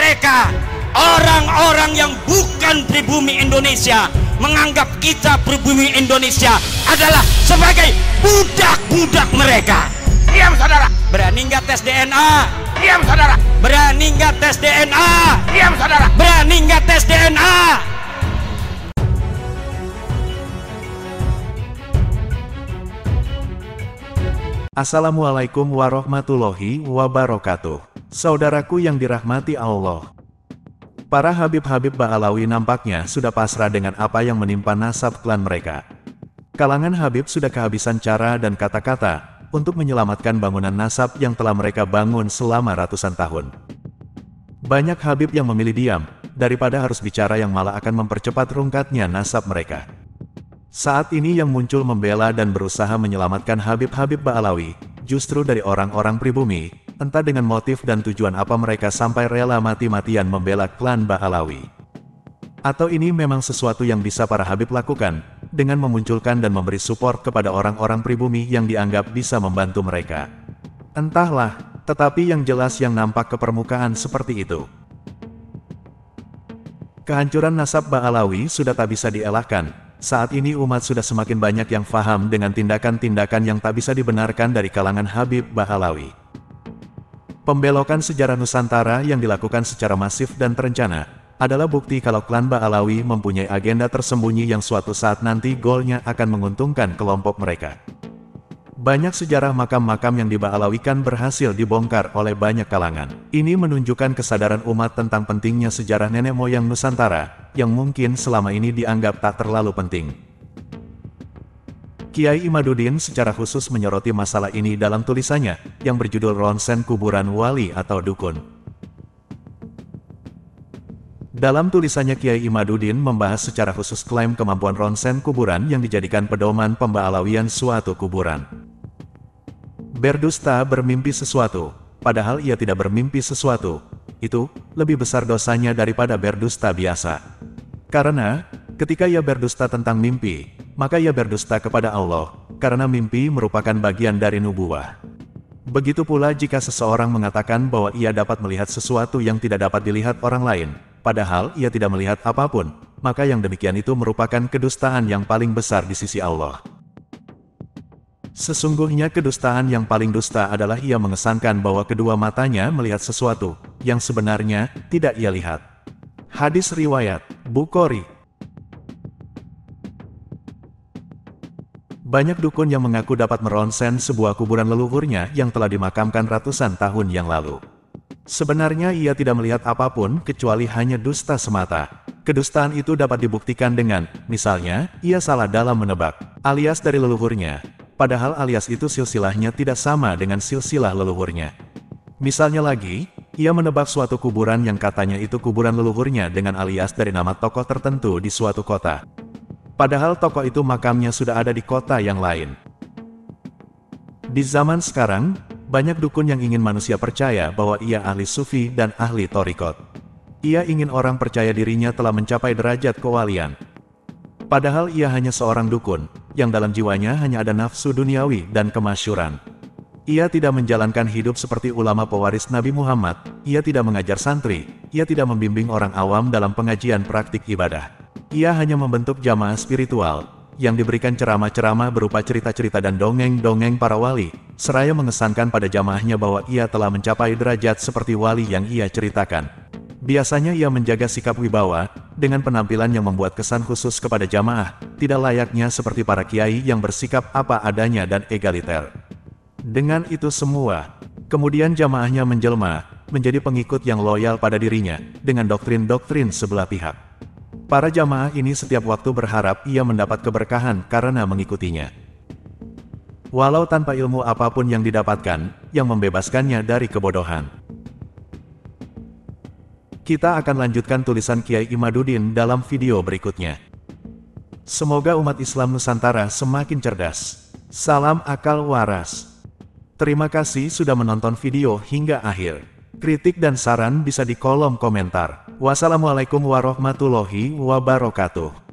mereka, orang-orang yang bukan pribumi Indonesia, menganggap kita pribumi Indonesia adalah sebagai budak-budak mereka. Diam saudara. Berani nggak tes DNA? Diam saudara. Berani nggak tes DNA? Diam saudara. Berani nggak tes DNA? Assalamualaikum warahmatullahi wabarakatuh. Saudaraku yang dirahmati Allah. Para Habib-Habib Ba'alawi nampaknya sudah pasrah dengan apa yang menimpa nasab klan mereka. Kalangan Habib sudah kehabisan cara dan kata-kata untuk menyelamatkan bangunan nasab yang telah mereka bangun selama ratusan tahun. Banyak Habib yang memilih diam, daripada harus bicara yang malah akan mempercepat rungkatnya nasab mereka. Saat ini yang muncul membela dan berusaha menyelamatkan Habib-Habib Ba'alawi, justru dari orang-orang pribumi, entah dengan motif dan tujuan apa mereka sampai rela mati-matian membela klan Ba'alawi. Atau ini memang sesuatu yang bisa para Habib lakukan, dengan memunculkan dan memberi support kepada orang-orang pribumi yang dianggap bisa membantu mereka. Entahlah, tetapi yang jelas yang nampak ke permukaan seperti itu. Kehancuran nasab Ba'alawi sudah tak bisa dielakkan. Saat ini umat sudah semakin banyak yang faham dengan tindakan-tindakan yang tak bisa dibenarkan dari kalangan Habib Ba'alawi. Pembelokan sejarah Nusantara yang dilakukan secara masif dan terencana, adalah bukti kalau klan Ba'alawi mempunyai agenda tersembunyi yang suatu saat nanti golnya akan menguntungkan kelompok mereka. Banyak sejarah makam-makam yang diba'alawikan berhasil dibongkar oleh banyak kalangan. Ini menunjukkan kesadaran umat tentang pentingnya sejarah nenek moyang Nusantara, yang mungkin selama ini dianggap tak terlalu penting. Kiai Imaduddin secara khusus menyoroti masalah ini dalam tulisannya, yang berjudul Ronsen Kuburan Wali atau Dukun. Dalam tulisannya Kiai Imaduddin membahas secara khusus klaim kemampuan ronsen kuburan yang dijadikan pedoman pemba'alawian suatu kuburan. Berdusta bermimpi sesuatu, padahal ia tidak bermimpi sesuatu, itu lebih besar dosanya daripada berdusta biasa. Karena, ketika ia berdusta tentang mimpi, maka ia berdusta kepada Allah, karena mimpi merupakan bagian dari nubuwah. Begitu pula jika seseorang mengatakan bahwa ia dapat melihat sesuatu yang tidak dapat dilihat orang lain, padahal ia tidak melihat apapun, maka yang demikian itu merupakan kedustaan yang paling besar di sisi Allah. Sesungguhnya kedustaan yang paling dusta adalah ia mengesankan bahwa kedua matanya melihat sesuatu, yang sebenarnya tidak ia lihat. Hadis riwayat Bukhari. Banyak dukun yang mengaku dapat meronsen sebuah kuburan leluhurnya yang telah dimakamkan ratusan tahun yang lalu. Sebenarnya ia tidak melihat apapun kecuali hanya dusta semata. Kedustaan itu dapat dibuktikan dengan, misalnya, ia salah dalam menebak, alias dari leluhurnya. Padahal alias itu silsilahnya tidak sama dengan silsilah leluhurnya. Misalnya lagi, ia menebak suatu kuburan yang katanya itu kuburan leluhurnya dengan alias dari nama tokoh tertentu di suatu kota. Padahal tokoh itu makamnya sudah ada di kota yang lain. Di zaman sekarang, banyak dukun yang ingin manusia percaya bahwa ia ahli sufi dan ahli torikot. Ia ingin orang percaya dirinya telah mencapai derajat kewalian. Padahal ia hanya seorang dukun, yang dalam jiwanya hanya ada nafsu duniawi dan kemasyuran. Ia tidak menjalankan hidup seperti ulama pewaris Nabi Muhammad, ia tidak mengajar santri, ia tidak membimbing orang awam dalam pengajian praktik ibadah. Ia hanya membentuk jamaah spiritual, yang diberikan ceramah-ceramah berupa cerita-cerita dan dongeng-dongeng para wali, seraya mengesankan pada jamaahnya bahwa ia telah mencapai derajat seperti wali yang ia ceritakan. Biasanya ia menjaga sikap wibawa, dengan penampilan yang membuat kesan khusus kepada jamaah, tidak layaknya seperti para kiai yang bersikap apa adanya dan egaliter. Dengan itu semua, kemudian jamaahnya menjelma, menjadi pengikut yang loyal pada dirinya, dengan doktrin-doktrin sebelah pihak. Para jamaah ini setiap waktu berharap ia mendapat keberkahan karena mengikutinya. Walau tanpa ilmu apapun yang didapatkan, yang membebaskannya dari kebodohan. Kita akan lanjutkan tulisan Kiai Imaduddin dalam video berikutnya. Semoga umat Islam Nusantara semakin cerdas. Salam akal waras. Terima kasih sudah menonton video hingga akhir. Kritik dan saran bisa di kolom komentar. Wassalamualaikum warahmatullahi wabarakatuh.